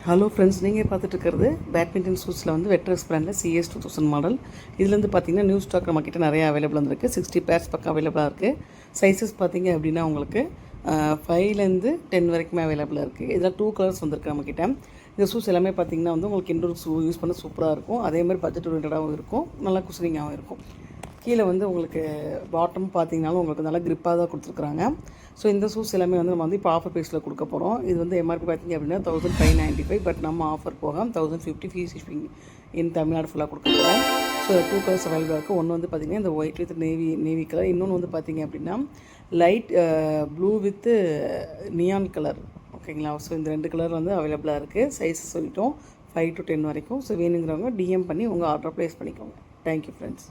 Hello friends, நீங்கள் பார்த்துட்டு இருக்கிறது பேட்மிண்டன் ஷூஸில் வந்து வெட்ரஸ் பிராண்டில் CS 2000 மாடல். இதுலேருந்து பார்த்தீங்கன்னா நியூ ஸ்டாக் நம்மக்கிட்ட நிறைய அவைலபிள் வந்துருக்கு. 60 பேர்ஸ் பக்கம் அவைலபிளாக இருக்குது. சைஸஸ் பார்த்தீங்க அப்படின்னா உங்களுக்கு 5லேருந்து 10 வரைக்குமே அவைலபிளாக இருக்குது. இதில் 2 கலர்ஸ் வந்துருக்கு நம்மக்கிட்ட. இந்த ஷூஸ் எல்லாமே பார்த்தீங்கன்னா வந்து உங்களுக்கு இன்டோர் யூஸ் பண்ண சூப்பராக இருக்கும். அதே மாதிரி பட்ஜெட் ஓரியன்டாகவும் இருக்கும், நல்லா குஷனிங்காகவும் இருக்கும். கீழே வந்து உங்களுக்கு பாட்டம் பார்த்தீங்கனாலும் உங்களுக்கு நல்லா கிரிப்பாக தான் கொடுத்துருக்குறாங்க. ஸோ இந்த ஷூஸ் எல்லாமே வந்து நம்ம வந்து இப்போ ஆஃபர் ப்ரைஸில் கொடுக்க போகிறோம். இது வந்து எம்ஆர்பி பார்த்தீங்க அப்படின்னா 1595, பட் நம்ம ஆஃபர் போக 1050 ஃப்ரீ ஷிப்பிங் இன் தமிழ்நாடு ஃபுல்லாக கொடுக்க போகிறோம். ஸோ 2 கலர்ஸ் அவைலபிளாக இருக்குது. ஒன்று வந்து பார்த்திங்கன்னா இந்த ஒயிட் வித் நேவி கலர், இன்னொன்று வந்து பார்த்திங்க அப்படின்னா light blue with neon colour. ஓகேங்களா? ஸோ இந்த 2 கலர் வந்து அவைலபிளாக இருக்குது. சைஸ் சொல்லிட்டோம் 5 to 10 வரைக்கும். ஸோ வேணுங்கிறவங்க DM பண்ணி உங்கள் ஆர்டரை ப்ளேஸ் பண்ணிக்கோங்க. Thank you friends.